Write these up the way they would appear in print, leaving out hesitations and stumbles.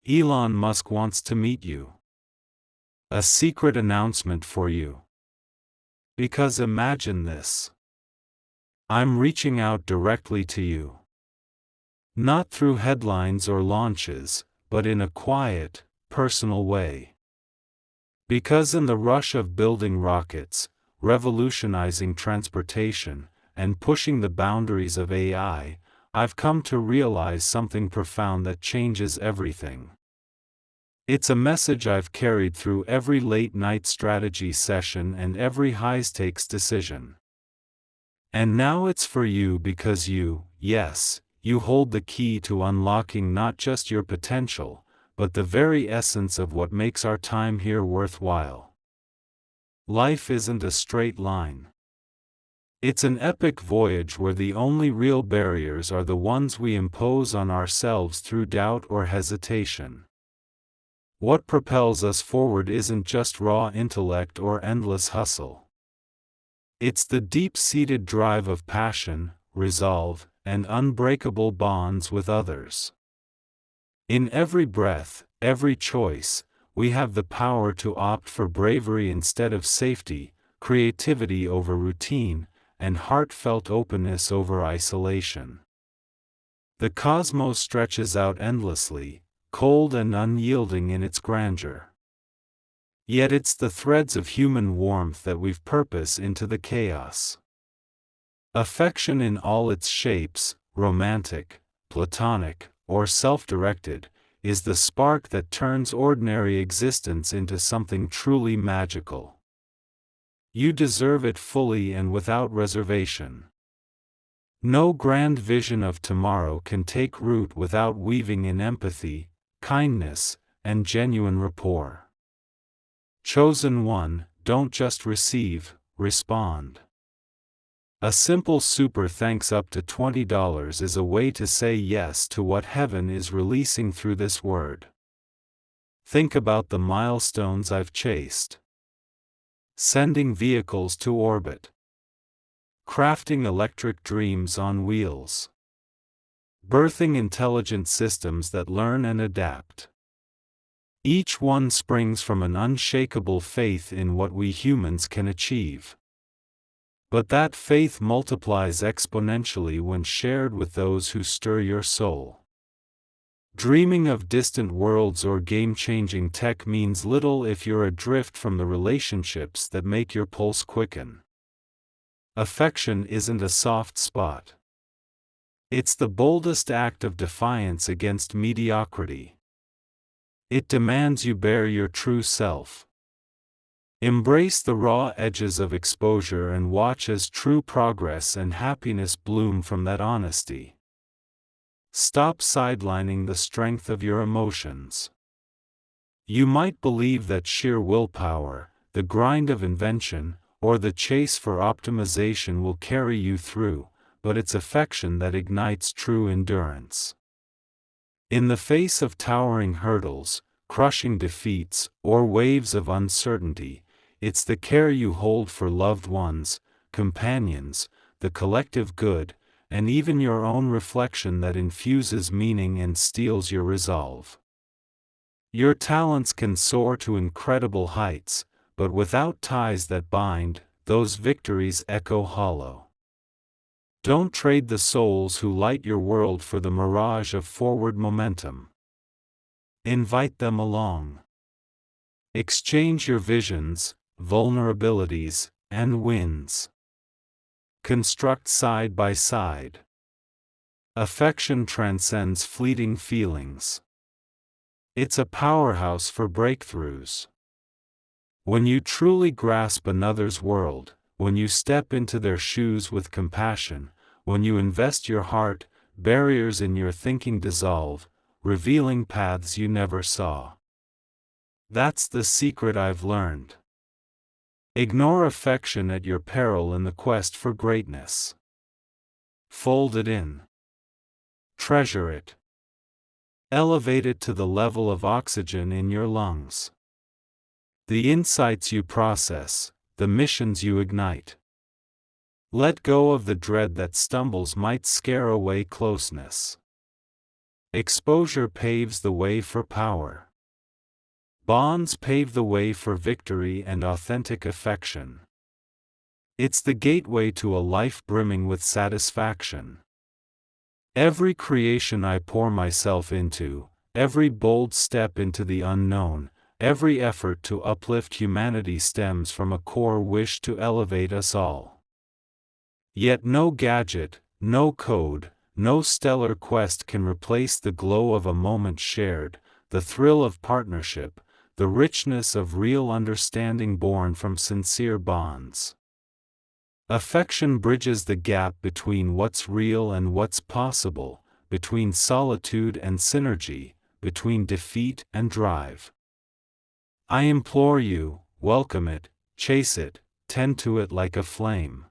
Elon Musk wants to meet you. A secret announcement for you. Because imagine this. I'm reaching out directly to you. Not through headlines or launches, but in a quiet, personal way. Because in the rush of building rockets, revolutionizing transportation, and pushing the boundaries of AI, I've come to realize something profound that changes everything. It's a message I've carried through every late-night strategy session and every high-stakes decision. And now it's for you because yes, you hold the key to unlocking not just your potential, but the very essence of what makes our time here worthwhile. Life isn't a straight line. It's an epic voyage where the only real barriers are the ones we impose on ourselves through doubt or hesitation. What propels us forward isn't just raw intellect or endless hustle. It's the deep-seated drive of passion, resolve, and unbreakable bonds with others. In every breath, every choice, we have the power to opt for bravery instead of safety, creativity over routine, and heartfelt openness over isolation. The cosmos stretches out endlessly, cold and unyielding in its grandeur. Yet it's the threads of human warmth that weave purpose into the chaos. Affection in all its shapes, romantic, platonic, or self-directed, is the spark that turns ordinary existence into something truly magical. You deserve it fully and without reservation. No grand vision of tomorrow can take root without weaving in empathy, kindness, and genuine rapport. Chosen one, don't just receive, respond. A simple super thanks up to $20 is a way to say yes to what heaven is releasing through this word. Think about the milestones I've chased. Sending vehicles to orbit. Crafting electric dreams on wheels. Birthing intelligent systems that learn and adapt. Each one springs from an unshakable faith in what we humans can achieve. But that faith multiplies exponentially when shared with those who stir your soul. Dreaming of distant worlds or game-changing tech means little if you're adrift from the relationships that make your pulse quicken. Affection isn't a soft spot. It's the boldest act of defiance against mediocrity. It demands you bare your true self. Embrace the raw edges of exposure and watch as true progress and happiness bloom from that honesty. Stop sidelining the strength of your emotions. You might believe that sheer willpower, the grind of invention, or the chase for optimization will carry you through, but it's affection that ignites true endurance. In the face of towering hurdles, crushing defeats, or waves of uncertainty, it's the care you hold for loved ones, companions, the collective good, and even your own reflection that infuses meaning and steels your resolve. Your talents can soar to incredible heights, but without ties that bind, those victories echo hollow. Don't trade the souls who light your world for the mirage of forward momentum. Invite them along. Exchange your visions, vulnerabilities, and wins. Construct side by side. Affection transcends fleeting feelings. It's a powerhouse for breakthroughs. When you truly grasp another's world, when you step into their shoes with compassion, when you invest your heart, barriers in your thinking dissolve, revealing paths you never saw. That's the secret I've learned. Ignore affection at your peril in the quest for greatness. Fold it in. Treasure it. Elevate it to the level of oxygen in your lungs. The insights you process, the missions you ignite. Let go of the dread that stumbles might scare away closeness. Exposure paves the way for power. Bonds pave the way for victory and authentic affection. It's the gateway to a life brimming with satisfaction. Every creation I pour myself into, every bold step into the unknown, every effort to uplift humanity stems from a core wish to elevate us all. Yet no gadget, no code, no stellar quest can replace the glow of a moment shared, the thrill of partnership, the richness of real understanding born from sincere bonds. Affection bridges the gap between what's real and what's possible, between solitude and synergy, between defeat and drive. I implore you, welcome it, chase it, tend to it like a flame.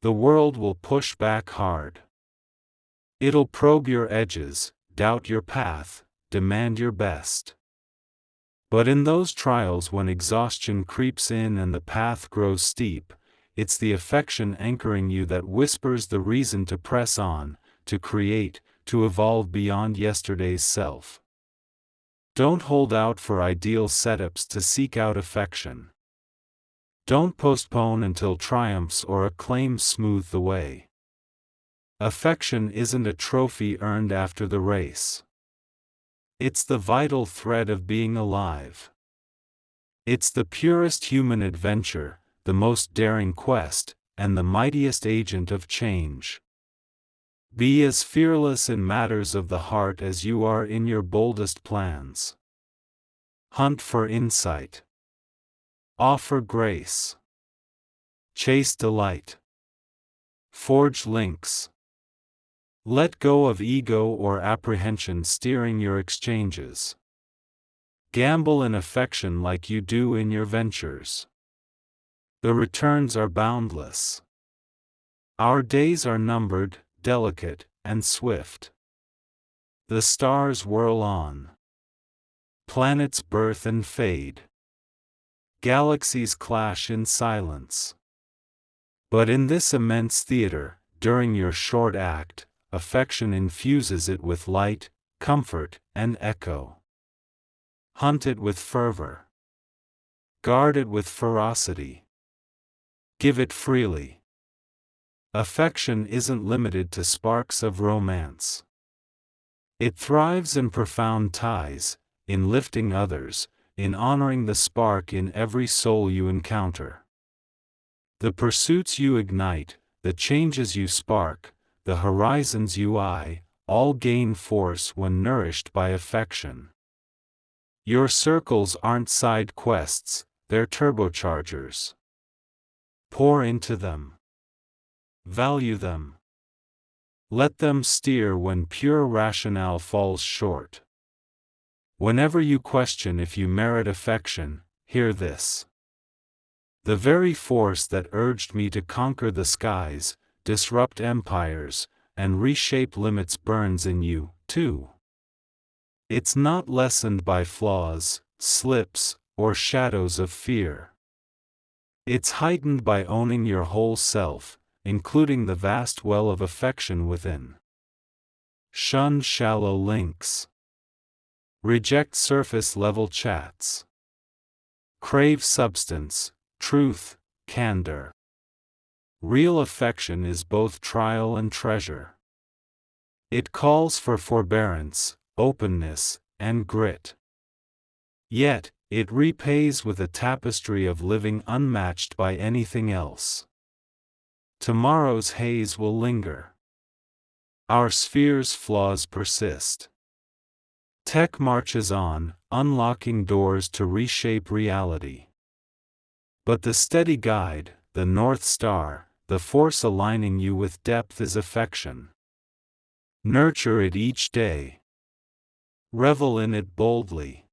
The world will push back hard. It'll probe your edges, doubt your path, demand your best. But in those trials when exhaustion creeps in and the path grows steep, it's the affection anchoring you that whispers the reason to press on, to create, to evolve beyond yesterday's self. Don't hold out for ideal setups to seek out affection. Don't postpone until triumphs or acclaim smooth the way. Affection isn't a trophy earned after the race. It's the vital thread of being alive. It's the purest human adventure, the most daring quest, and the mightiest agent of change. Be as fearless in matters of the heart as you are in your boldest plans. Hunt for insight. Offer grace. Chase delight. Forge links. Let go of ego or apprehension steering your exchanges. Gamble in affection like you do in your ventures. The returns are boundless. Our days are numbered, delicate, and swift. The stars whirl on. Planets birth and fade. Galaxies clash in silence. But in this immense theater, during your short act, affection infuses it with light, comfort, and echo. Hunt it with fervor. Guard it with ferocity. Give it freely. Affection isn't limited to sparks of romance. It thrives in profound ties, in lifting others, in honoring the spark in every soul you encounter. The pursuits you ignite, the changes you spark, the horizons you eye, all gain force when nourished by affection. Your circles aren't side quests, they're turbochargers. Pour into them. Value them. Let them steer when pure rationale falls short. Whenever you question if you merit affection, hear this. The very force that urged me to conquer the skies, disrupt empires, and reshape limits burns in you, too. It's not lessened by flaws, slips, or shadows of fear. It's heightened by owning your whole self, including the vast well of affection within. Shun shallow links. Reject surface-level chats. Crave substance, truth, candor. Real affection is both trial and treasure. It calls for forbearance, openness, and grit. Yet, it repays with a tapestry of living unmatched by anything else. Tomorrow's haze will linger. Our sphere's flaws persist. Tech marches on, unlocking doors to reshape reality. But the steady guide, the North Star, the force aligning you with depth is affection. Nurture it each day. Revel in it boldly.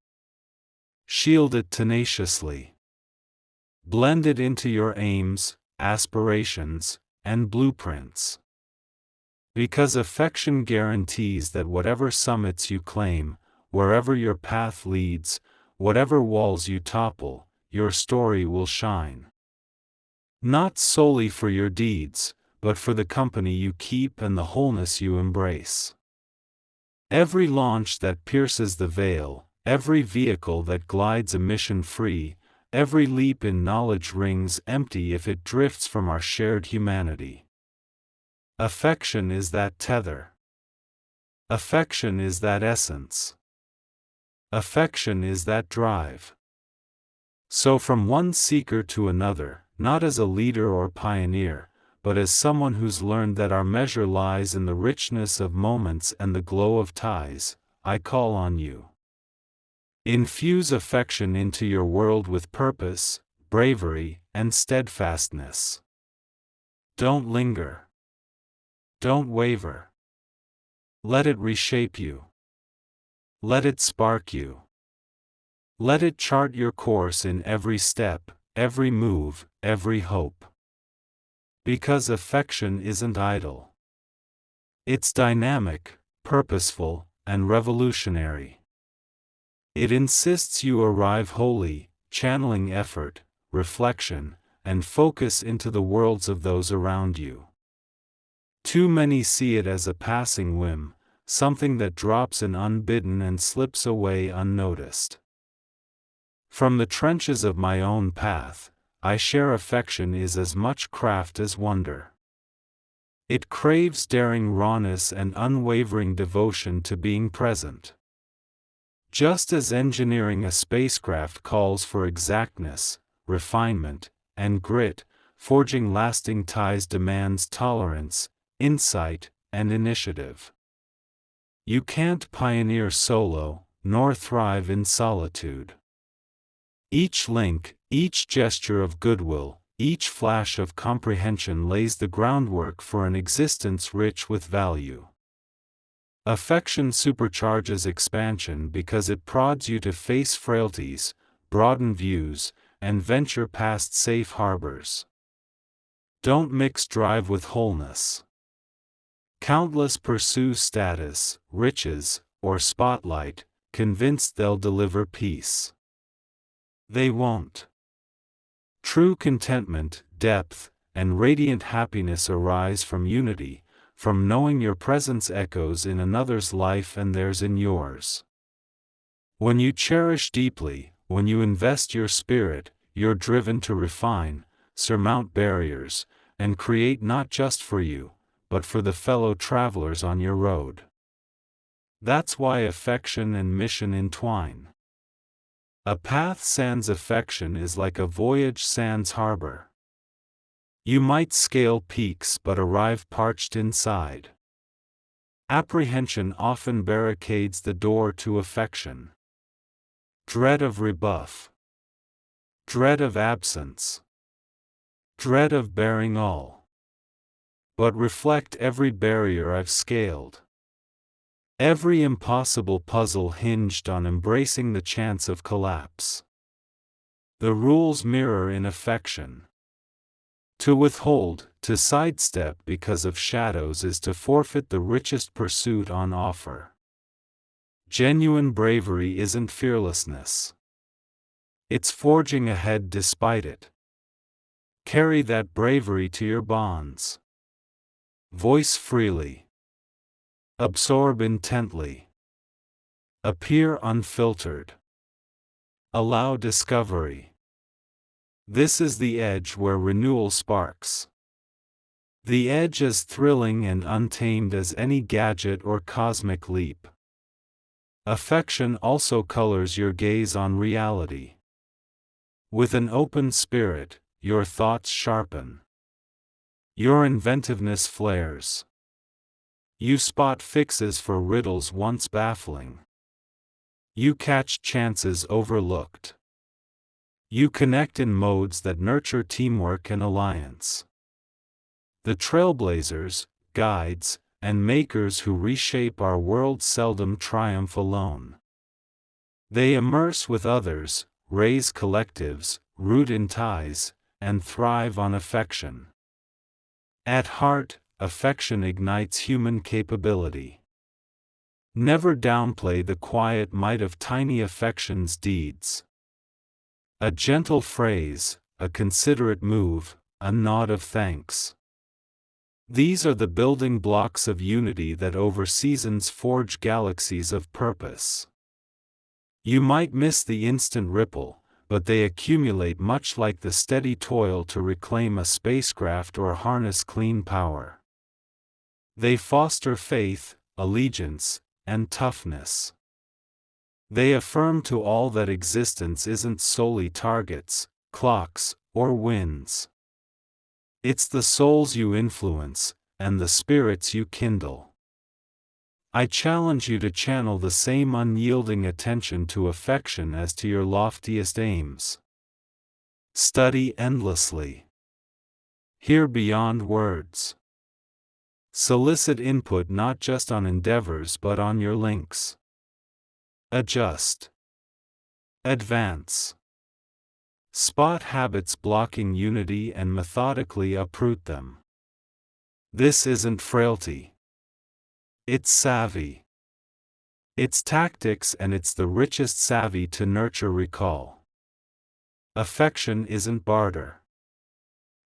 Shield it tenaciously. Blend it into your aims, aspirations, and blueprints. Because affection guarantees that whatever summits you claim, wherever your path leads, whatever walls you topple, your story will shine. Not solely for your deeds, but for the company you keep and the wholeness you embrace. Every launch that pierces the veil, every vehicle that glides emission-free, every leap in knowledge rings empty if it drifts from our shared humanity. Affection is that tether. Affection is that essence. Affection is that drive. So from one seeker to another, not as a leader or pioneer, but as someone who's learned that our measure lies in the richness of moments and the glow of ties, I call on you. Infuse affection into your world with purpose, bravery, and steadfastness. Don't linger. Don't waver. Let it reshape you. Let it spark you. Let it chart your course in every step, every move, every hope. Because affection isn't idle. It's dynamic, purposeful, and revolutionary. It insists you arrive wholly, channeling effort, reflection, and focus into the worlds of those around you. Too many see it as a passing whim, something that drops in unbidden and slips away unnoticed. From the trenches of my own path, I share affection is as much craft as wonder. It craves daring rawness and unwavering devotion to being present. Just as engineering a spacecraft calls for exactness, refinement, and grit, forging lasting ties demands tolerance, insight, and initiative. You can't pioneer solo, nor thrive in solitude. Each link, each gesture of goodwill, each flash of comprehension lays the groundwork for an existence rich with value. Affection supercharges expansion because it prods you to face frailties, broaden views, and venture past safe harbors. Don't mix drive with wholeness. Countless pursue status, riches, or spotlight, convinced they'll deliver peace. They won't. True contentment, depth, and radiant happiness arise from unity, from knowing your presence echoes in another's life and theirs in yours. When you cherish deeply, when you invest your spirit, you're driven to refine, surmount barriers, and create not just for you, but for the fellow travelers on your road. That's why affection and mission entwine. A path sans affection is like a voyage sans harbor. You might scale peaks but arrive parched inside. Apprehension often barricades the door to affection. Dread of rebuff. Dread of absence. Dread of bearing all. But reflect every barrier I've scaled. Every impossible puzzle hinged on embracing the chance of collapse. The rules mirror in affection. To withhold, to sidestep because of shadows is to forfeit the richest pursuit on offer. Genuine bravery isn't fearlessness. It's forging ahead despite it. Carry that bravery to your bonds. Voice freely. Absorb intently. Appear unfiltered. Allow discovery. This is the edge where renewal sparks. The edge as thrilling and untamed as any gadget or cosmic leap. Affection also colors your gaze on reality. With an open spirit, your thoughts sharpen. Your inventiveness flares. You spot fixes for riddles once baffling. You catch chances overlooked. You connect in modes that nurture teamwork and alliance. The trailblazers, guides, and makers who reshape our world seldom triumph alone. They immerse with others, raise collectives, root in ties, and thrive on affection. At heart, affection ignites human capability. Never downplay the quiet might of tiny affection's deeds. A gentle phrase, a considerate move, a nod of thanks. These are the building blocks of unity that over seasons forge galaxies of purpose. You might miss the instant ripple, but they accumulate much like the steady toil to reclaim a spacecraft or harness clean power. They foster faith, allegiance, and toughness. They affirm to all that existence isn't solely targets, clocks, or winds. It's the souls you influence, and the spirits you kindle. I challenge you to channel the same unyielding attention to affection as to your loftiest aims. Study endlessly. Hear beyond words. Solicit input not just on endeavors but on your links. Adjust. Advance. Spot habits blocking unity and methodically uproot them. This isn't frailty. It's savvy. It's tactics, and it's the richest savvy to nurture recall. Affection isn't barter.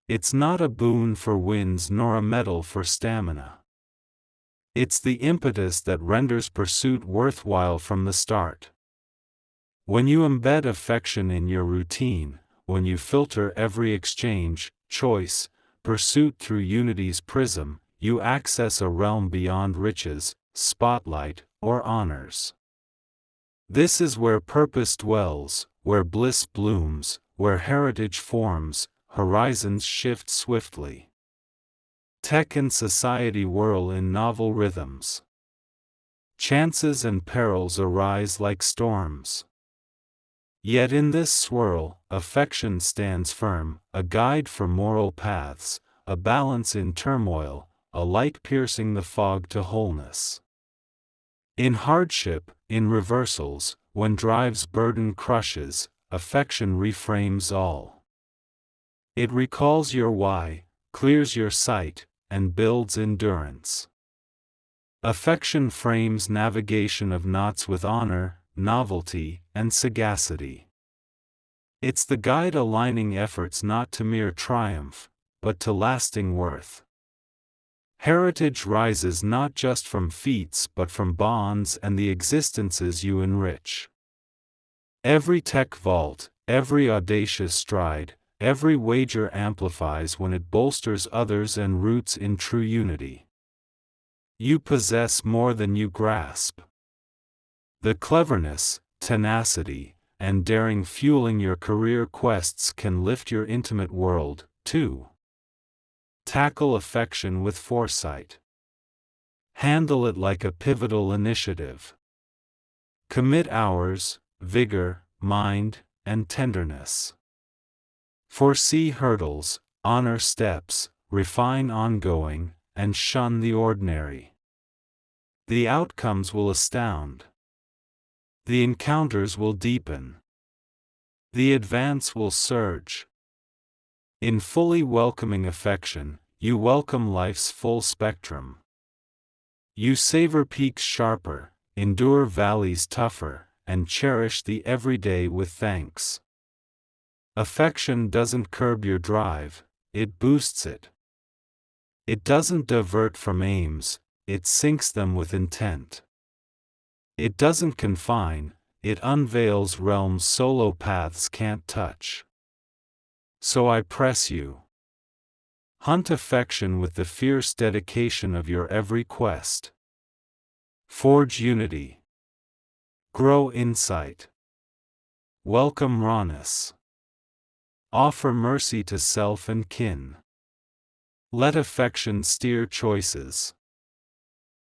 It's not a boon for winds nor a medal for stamina. It's the impetus that renders pursuit worthwhile from the start. When you embed affection in your routine, when you filter every exchange, choice, pursuit through unity's prism, you access a realm beyond riches, spotlight, or honors. This is where purpose dwells, where bliss blooms, where heritage forms, horizons shift swiftly. Tech and society whirl in novel rhythms. Chances and perils arise like storms. Yet in this swirl, affection stands firm, a guide for moral paths, a balance in turmoil, a light piercing the fog to wholeness. In hardship, in reversals, when drive's burden crushes, affection reframes all. It recalls your why, clears your sight, and builds endurance. Affection frames navigation of knots with honor, novelty, and sagacity. It's the guide aligning efforts not to mere triumph, but to lasting worth. Heritage rises not just from feats but from bonds and the existences you enrich. Every tech vault, every audacious stride, every wager amplifies when it bolsters others and roots in true unity. You possess more than you grasp. The cleverness, tenacity, and daring fueling your career quests can lift your intimate world, too. Tackle affection with foresight. Handle it like a pivotal initiative. Commit hours, vigor, mind, and tenderness. Foresee hurdles, honor steps, refine ongoing, and shun the ordinary. The outcomes will astound. The encounters will deepen. The advance will surge. In fully welcoming affection, you welcome life's full spectrum. You savor peaks sharper, endure valleys tougher, and cherish the everyday with thanks. Affection doesn't curb your drive, it boosts it. It doesn't divert from aims, it sinks them with intent. It doesn't confine, it unveils realms solo paths can't touch. So I press you. Hunt affection with the fierce dedication of your every quest. Forge unity. Grow insight. Welcome rawness. Offer mercy to self and kin. Let affection steer choices.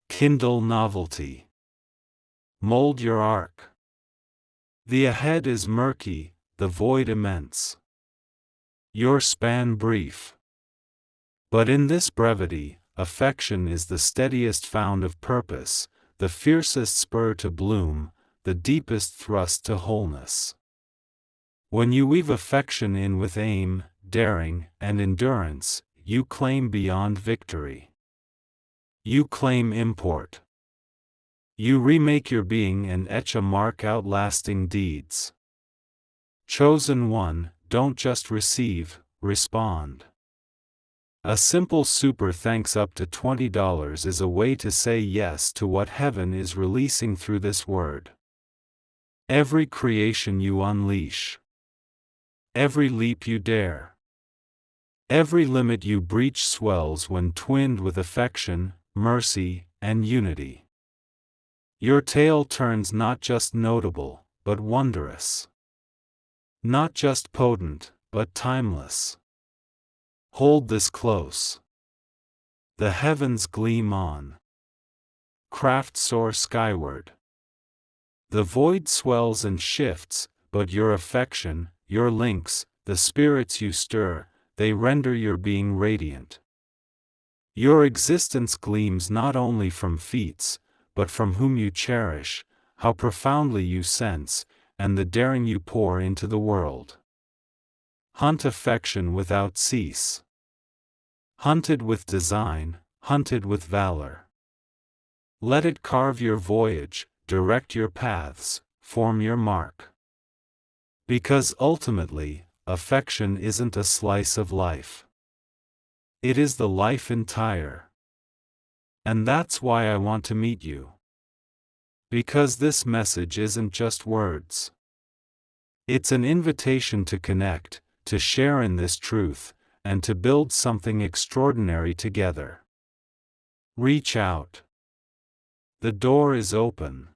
Kindle novelty. Mold your arc. The ahead is murky, the void immense. Your span brief. But in this brevity, affection is the steadiest found of purpose, the fiercest spur to bloom, the deepest thrust to wholeness. When you weave affection in with aim, daring, and endurance, you claim beyond victory. You claim import. You remake your being and etch a mark outlasting deeds. Chosen one, don't just receive, respond. A simple super thanks up to $20 is a way to say yes to what heaven is releasing through this word. Every creation you unleash. Every leap you dare. Every limit you breach swells when twinned with affection, mercy, and unity. Your tale turns not just notable, but wondrous. Not just potent, but timeless. Hold this close. The heavens gleam on. Craft soar skyward. The void swells and shifts, but your affection, your links, the spirits you stir, they render your being radiant. Your existence gleams not only from feats, but from whom you cherish, how profoundly you sense, and the daring you pour into the world. Hunt affection without cease. Hunt it with design, hunt it with valor. Let it carve your voyage, direct your paths, form your mark. Because ultimately, affection isn't a slice of life. It is the life entire. And that's why I want to meet you. Because this message isn't just words. It's an invitation to connect, to share in this truth, and to build something extraordinary together. Reach out. The door is open.